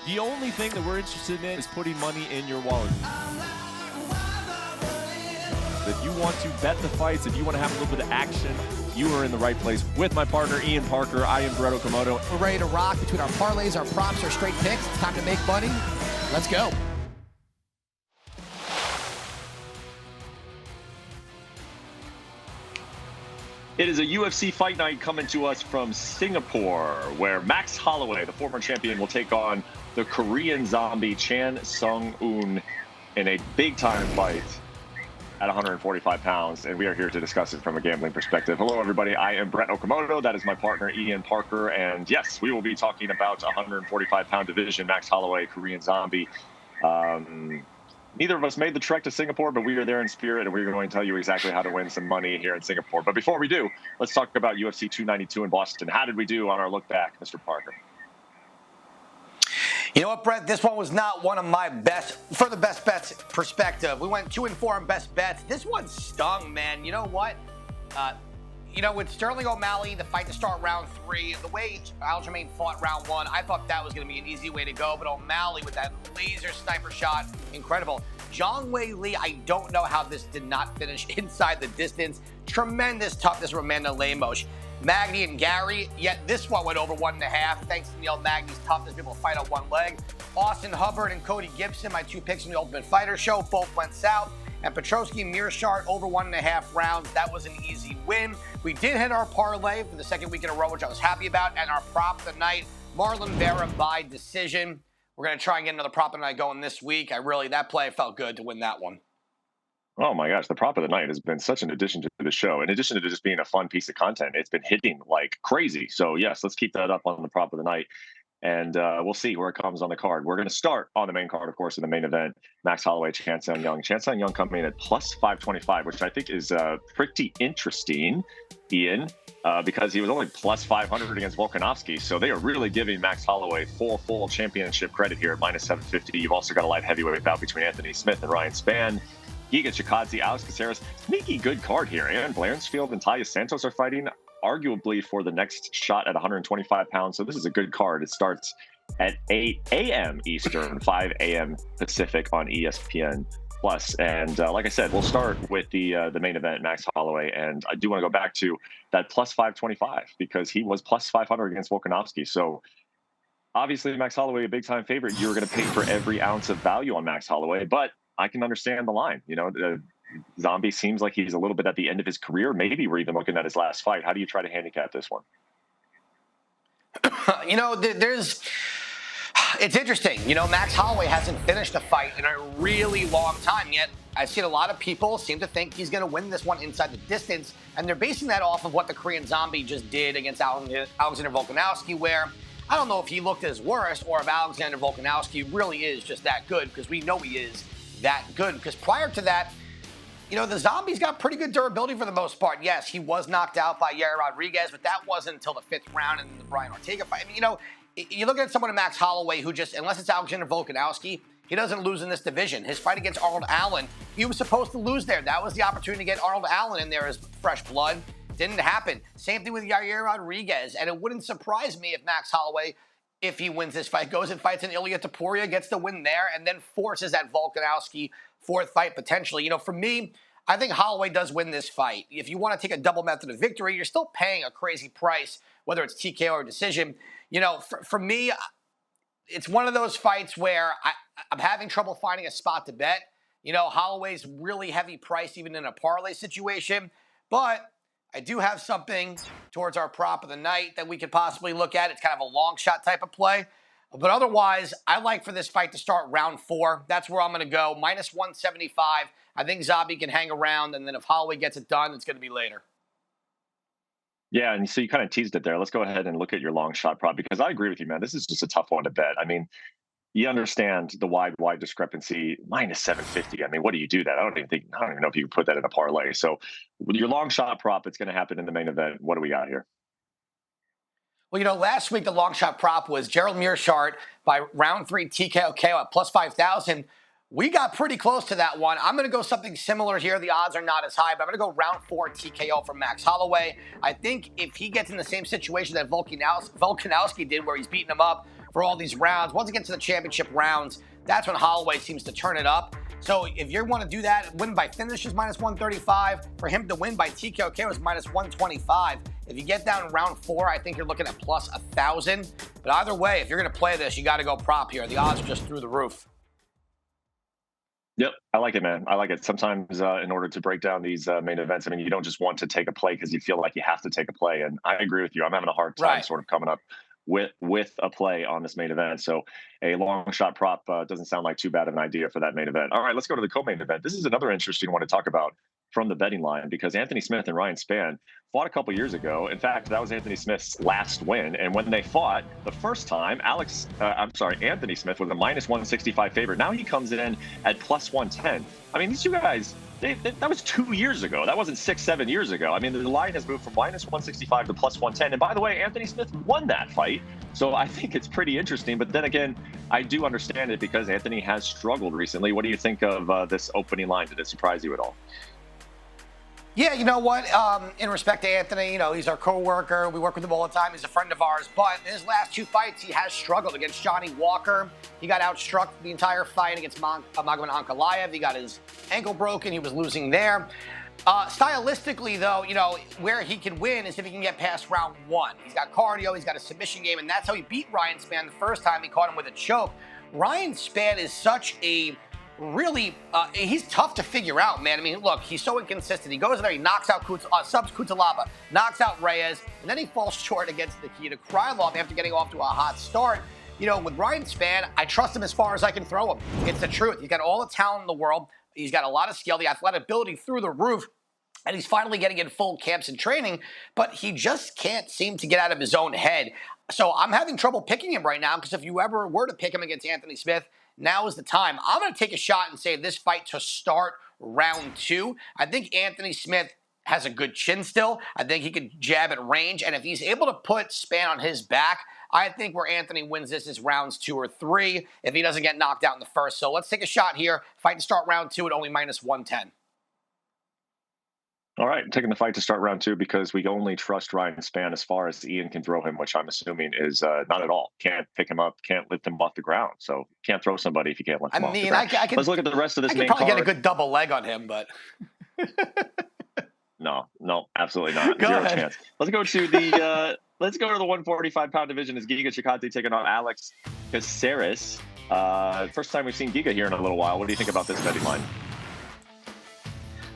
The only thing that we're interested in is putting money in your wallet. If you want to bet the fights, if you want to have a little bit of action, you are in the right place. With my partner, Ian Parker, I am Brett Okamoto. We're ready to rock between our parlays, our props, our straight picks. It's time to make money. Let's go. It is a UFC Fight Night coming to us from Singapore, where Max Holloway, the former champion, will take on the Korean zombie Chan Sung-un in a big-time fight at 145 pounds, and we are here to discuss it from a gambling perspective. Hello, everybody. I am Brett Okamoto. That is my partner, Ian Parker, and yes, we will be talking about 145-pound division, Max Holloway, Korean zombie. Neither of us made the trek to Singapore, but we are there in spirit, and we're going to tell you exactly how to win some money here in Singapore. But before we do, let's talk about UFC 292 in Boston. How did we do on our look back, Mr. Parker? You know what, Brett? This one was not one of my best, for the best bets perspective. We went 2-4 on best bets. This one stung, man. You know what? With Sterling O'Malley, the fight to start round 3, the way Aljamain fought round 1, I thought that was going to be an easy way to go. But O'Malley with that laser sniper shot, incredible. Zhang Wei Li, I don't know how this did not finish inside the distance. Tremendous toughness from Amanda Lemos. Magny and Gary, yet this one went over 1.5, thanks to Neil Magny's toughness, able to fight on one leg. Austin Hubbard and Cody Gibson, my 2 picks from the Ultimate Fighter show, both went south. And Petrosky Mearshart over 1.5 rounds. That was an easy win. We did hit our parlay for the second week in a row, which I was happy about. And our prop of the night, Marlon Vera by decision. We're going to try and get another prop of the night going this week. That play felt good to win that one. Oh my gosh, the prop of the night has been such an addition to the show. In addition to just being a fun piece of content, it's been hitting like crazy. So yes, let's keep that up on the prop of the night. And we'll see where it comes on the card. We're going to start on the main card, of course, in the main event. Max Holloway, Chan Sung-young. Chan Sung-young coming in at plus 525, which I think is pretty interesting, Ian, because he was only plus 500 against Volkanovski. So they are really giving Max Holloway full championship credit here at minus 750. You've also got a light heavyweight bout between Anthony Smith and Ryan Spann. Giga Chikadze, Alex Caseras. Sneaky good card here. Aaron Blanchard and Taila Santos are fighting, arguably for the next shot at 125 pounds. So this is a good card. It starts at 8 a.m. Eastern, 5 a.m. Pacific on ESPN Plus. And like I said, we'll start with the main event, Max Holloway. And I do want to go back to that plus 525 because he was plus 500 against Volkanovski. So obviously, Max Holloway, a big-time favorite. You're going to pay for every ounce of value on Max Holloway, but I can understand the line. Zombie seems like he's a little bit at the end of his career. Maybe we're even looking at his last fight. How do you try to handicap this one? It's interesting. Max Holloway hasn't finished a fight in a really long time yet. I've seen a lot of people seem to think he's going to win this one inside the distance, and they're basing that off of what the Korean Zombie just did against Alexander Volkanovski, where I don't know if he looked his worst or if Alexander Volkanovski really is just that good, because we know he is that good. Because prior to that, the Zombie's got pretty good durability for the most part. Yes, he was knocked out by Yair Rodriguez, but that wasn't until the 5th round in the Brian Ortega fight. You look at someone in Max Holloway who just, unless it's Alexander Volkanovski, he doesn't lose in this division. His fight against Arnold Allen, he was supposed to lose there. That was the opportunity to get Arnold Allen in there as fresh blood. Didn't happen. Same thing with Yair Rodriguez. And it wouldn't surprise me if Max Holloway, if he wins this fight, goes and fights in Ilia Topuria, gets the win there, and then forces that Volkanovski 4th fight potentially. For me, I think Holloway does win this fight. If you want to take a double method of victory, you're still paying a crazy price, whether it's TKO or decision. For me, it's one of those fights where I'm having trouble finding a spot to bet. Holloway's really heavy price even in a parlay situation, but I do have something towards our prop of the night that we could possibly look at. It's kind of a long shot type of play. But otherwise, I like for this fight to start round 4. That's where I'm going to go. Minus 175. I think Zombie can hang around, and then if Holloway gets it done, it's going to be later. Yeah, and so you kind of teased it there. Let's go ahead and look at your long shot prop, because I agree with you, man. This is just a tough one to bet. I mean, you understand the wide discrepancy. Minus 750. I mean, what do you do that? I don't even know if you can put that in a parlay. So with your long shot prop, it's going to happen in the main event. What do we got here? Well, last week the long shot prop was Gerald Mearshart by round 3 TKO KO at plus 5,000. We got pretty close to that one. I'm going to go something similar here. The odds are not as high, but I'm going to go round 4 TKO from Max Holloway. I think if he gets in the same situation that Volkanovski did, where he's beating him up, for all these rounds. Once it gets to the championship rounds, that's when Holloway seems to turn it up. So if you want to do that, win by finish is minus 135. For him to win by TKO is minus 125. If you get down in round 4, I think you're looking at plus 1,000. But either way, if you're going to play this, you got to go prop here. The odds are just through the roof. Yep, I like it, man. I like it. Sometimes in order to break down these main events, I mean, you don't just want to take a play because you feel like you have to take a play. And I agree with you. I'm having a hard time sort of coming up with a play on this main event. So a long shot prop doesn't sound like too bad of an idea for that main event. All right, let's go to the co-main event. This is another interesting one to talk about from the betting line because Anthony Smith and Ryan Spann fought a couple years ago. In fact, that was Anthony Smith's last win. And when they fought the first time, Anthony Smith was a minus 165 favorite. Now he comes in at plus 110. I mean, these two guys, that was 2 years ago. That wasn't 6-7 years ago. I mean, the line has moved from minus 165 to plus 110. And by the way, Anthony Smith won that fight. So I think it's pretty interesting. But then again, I do understand it because Anthony has struggled recently. What do you think of this opening line? Did it surprise you at all? Yeah, you know what? In respect to Anthony, he's our co-worker. We work with him all the time. He's a friend of ours. But in his last 2 fights, he has struggled against Johnny Walker. He got outstruck the entire fight against Magomed Ankalaev. He got his ankle broken. He was losing there. Stylistically, though, where he can win is if he can get past round 1. He's got cardio. He's got a submission game. And that's how he beat Ryan Spann the first time. He caught him with a choke. Ryan Spann is such a really, he's tough to figure out, man. I mean, look, he's so inconsistent. He goes in there, he knocks out subs Kutalaba, knocks out Reyes, and then he falls short against Nikita Krylov after getting off to a hot start. With Ryan Spann, I trust him as far as I can throw him. It's the truth. He's got all the talent in the world. He's got a lot of skill, the athletic ability through the roof. And he's finally getting in full camps and training, but he just can't seem to get out of his own head. So I'm having trouble picking him right now because if you ever were to pick him against Anthony Smith, now is the time. I'm going to take a shot and say this fight to start round 2. I think Anthony Smith has a good chin still. I think he can jab at range. And if he's able to put Spann on his back, I think where Anthony wins this is rounds 2 or 3 if he doesn't get knocked out in the first. So let's take a shot here. Fight to start round 2 at only minus 110. All right, taking the fight to start round 2 because we only trust Ryan Spann as far as Ian can throw him, which I'm assuming is not at all. Can't pick him up, can't lift him off the ground. So can't throw somebody if you can't lift him off the ground. Let's look at the rest of this main card. I could probably get a good double leg on him, but... No, absolutely not. Go Zero ahead. chance. Let's go to the 145-pound division as Giga Chikadze taking on Alex Caceres. First time we've seen Giga here in a little while. What do you think about this betting line?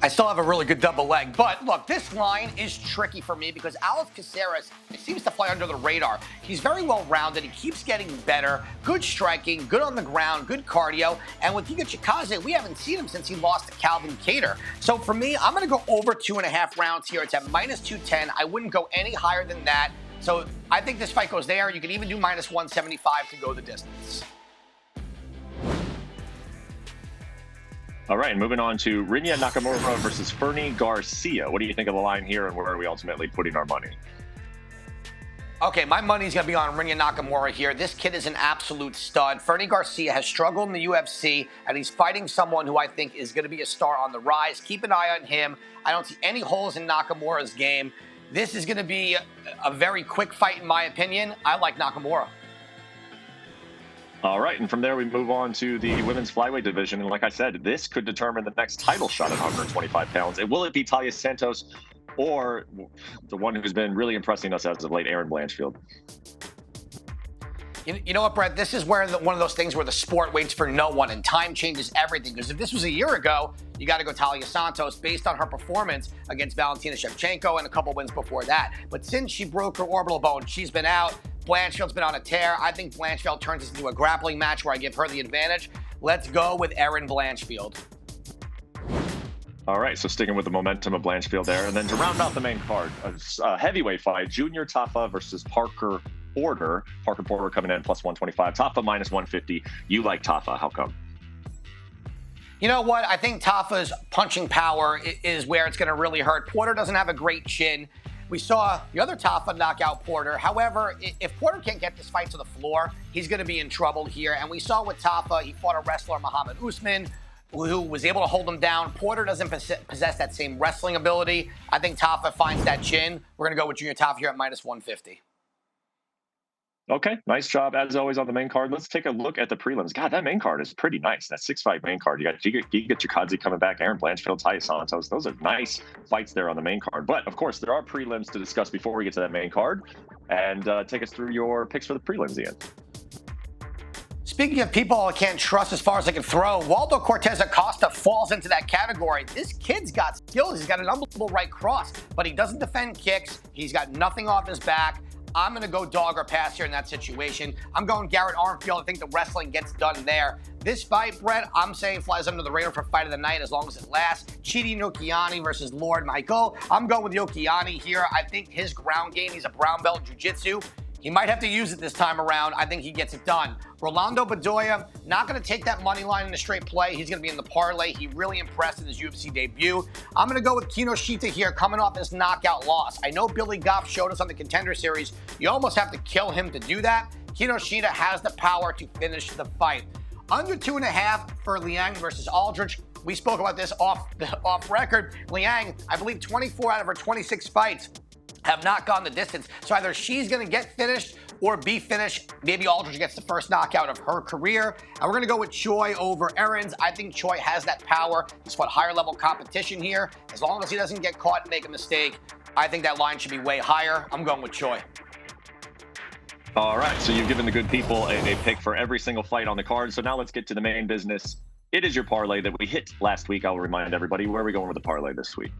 I still have a really good double leg. But look, this line is tricky for me because Alex Caceres seems to fly under the radar. He's very well-rounded. He keeps getting better. Good striking, good on the ground, good cardio. And with Giga Chikadze, we haven't seen him since he lost to Calvin Kattar. So for me, I'm going to go over 2.5 rounds here. It's at minus 210. I wouldn't go any higher than that. So I think this fight goes there. You can even do minus 175 to go the distance. All right, moving on to Rinya Nakamura versus Fernie Garcia. What do you think of the line here, and where are we ultimately putting our money? Okay, my money's going to be on Rinya Nakamura here. This kid is an absolute stud. Fernie Garcia has struggled in the UFC, and he's fighting someone who I think is going to be a star on the rise. Keep an eye on him. I don't see any holes in Nakamura's game. This is going to be a very quick fight, in my opinion. I like Nakamura. All right, and from there we move on to the women's flyweight division. And like I said, this could determine the next title shot at 125 pounds. And will it be Talia Santos or the one who's been really impressing us as of late, Erin Blanchfield? You know what, Brett? This is where one of those things where the sport waits for no one and time changes everything. Because if this was a year ago, you got to go Talia Santos based on her performance against Valentina Shevchenko and a couple wins before that. But since she broke her orbital bone, she's been out. Blanchfield's been on a tear. I think Blanchfield turns this into a grappling match where I give her the advantage. Let's go with Erin Blanchfield. All right, so sticking with the momentum of Blanchfield there. And then to round out the main card, a heavyweight fight, Junior Tapa versus Parker Porter. Parker Porter coming in plus 125. Tapa minus 150. You like Tapa. How come? You know what? I think Tafa's punching power is where it's going to really hurt. Porter doesn't have a great chin. We saw the other Tapa knock out Porter. However, if Porter can't get this fight to the floor, he's going to be in trouble here. And we saw with Tapa, he fought a wrestler, Muhammad Usman, who was able to hold him down. Porter doesn't possess that same wrestling ability. I think Tapa finds that chin. We're going to go with Junior Tapa here at minus 150. Okay, nice job as always on the main card. Let's take a look at the prelims. God, that main card is pretty nice. That 6-fight main card. You get your Kazi coming back, Aaron Blanchfield, Ty Santos. Those are nice fights there on the main card. But of course, there are prelims to discuss before we get to that main card. And take us through your picks for the prelims, Ian. Speaking of people I can't trust as far as I can throw, Waldo Cortez Acosta falls into that category. This kid's got skills. He's got an unbelievable right cross, but he doesn't defend kicks. He's got nothing off his back. I'm going to go dog or pass here in that situation. I'm going Garrett Armfield. I think the wrestling gets done there. This fight, Brett, I'm saying flies under the radar for fight of the night as long as it lasts. Chidi Nokiani versus Lord Michael. I'm going with Nokiani here. I think his ground game, he's a brown belt in jiu-jitsu. He might have to use it this time around. I think he gets it done. Rolando Bedoya, not going to take that money line in a straight play. He's going to be in the parlay. He really impressed in his UFC debut. I'm going to go with Kinoshita here, coming off his knockout loss. I know Billy Goff showed us on the Contender Series. You almost have to kill him to do that. Kinoshita has the power to finish the fight. Under 2.5 for Liang versus Aldrich. We spoke about this off record. Liang, I believe 24 out of her 26 fights have not gone the distance. So either she's going to get finished or be finished. Maybe Aldridge gets the first knockout of her career. And we're going to go with Choi over Aarons. I think Choi has that power. He's fought higher level competition here. As long as he doesn't get caught and make a mistake, I think that line should be way higher. I'm going with Choi. All right, so you've given the good people a pick for every single fight on the card. So now let's get to the main business. It is your parlay that we hit last week. I'll remind everybody, where are we going with the parlay this week?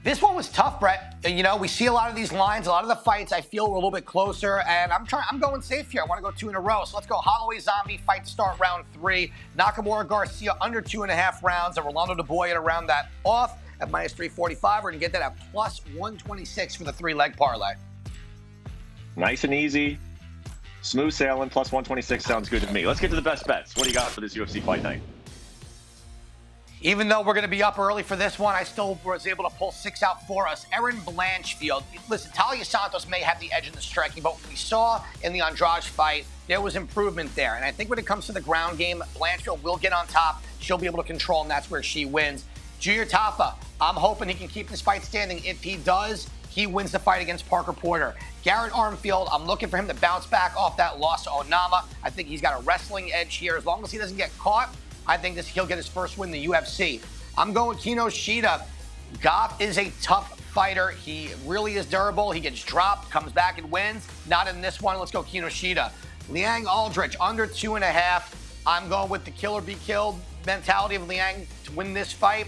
This one was tough, Brett. You know, we see a lot of these lines, a lot of the fights I feel were a little bit closer, and I'm going safe here. I want to go 2 in a row. So let's go Holloway Zombie fight to start round 3. Nakamura Garcia under 2.5 rounds, and Rolando Dubois to round that off at minus 345. We're going to get that at plus 126 for the 3-leg parlay. Nice and easy. Smooth sailing, plus 126 sounds good to me. Let's get to the best bets. What do you got for this UFC Fight Night? Even though we're going to be up early for this one, I still was able to pull 6 out for us. Erin Blanchfield. Listen, Talia Santos may have the edge in the striking, but what we saw in the Andrade fight, there was improvement there. And I think when it comes to the ground game, Blanchfield will get on top. She'll be able to control, and that's where she wins. Junior Tapa, I'm hoping he can keep this fight standing. If he does, he wins the fight against Parker Porter. Garrett Armfield, I'm looking for him to bounce back off that loss to Onama. I think he's got a wrestling edge here. As long as he doesn't get caught, I think he'll get his first win in the UFC. I'm going Kinoshita. Goff is a tough fighter. He really is durable. He gets dropped, comes back and wins. Not in this one. Let's go Kinoshita. Liang Aldrich, under 2.5. I'm going with the kill or be killed mentality of Liang to win this fight.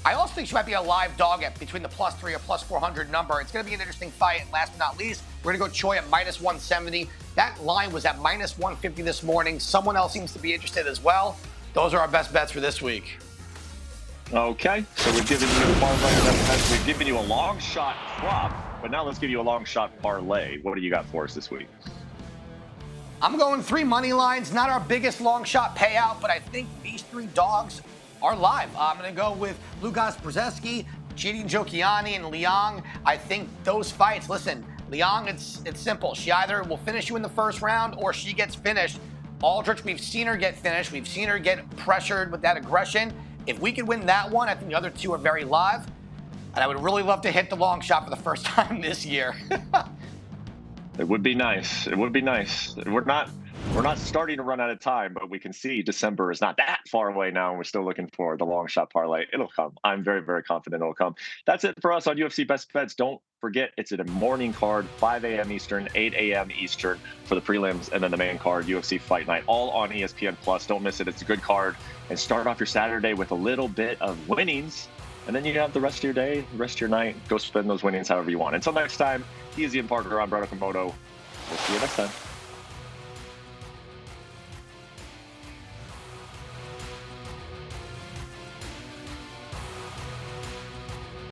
I also think she might be a live dog at between the plus 3 or plus 400 number. It's going to be an interesting fight. And last but not least, we're going to go Choi at minus 170. That line was at minus 150 this morning. Someone else seems to be interested as well. Those are our best bets for this week. Okay, so we've given you a parlay. We've given you a long shot prop, but now let's give you a long shot parlay. What do you got for us this week? I'm going 3 money lines. Not our biggest long shot payout, but I think these 3 dogs are live. I'm going to go with Lukas Brzezinski, Chidi Njokiani, and Liang. I think those fights, listen, Liang, it's simple. She either will finish you in the first round or she gets finished. Aldrich, we've seen her get finished. We've seen her get pressured with that aggression. If we can win that one, I think the other 2 are very live. And I would really love to hit the long shot for the first time this year. It would be nice. It would be nice. We're not starting to run out of time, but we can see December is not that far away now, and we're still looking for the long shot parlay. It'll come. I'm very, very confident it'll come. That's it for us on UFC Best Bets. Don't forget, it's at a morning card, 5 a.m. Eastern, 8 a.m. Eastern for the prelims, and then the main card, UFC Fight Night, all on ESPN+. Don't miss it. It's a good card. And start off your Saturday with a little bit of winnings, and then you have the rest of your day, the rest of your night. Go spend those winnings however you want. Until next time, he is Ian Parker. I'm Brett Okamoto. We'll see you next time.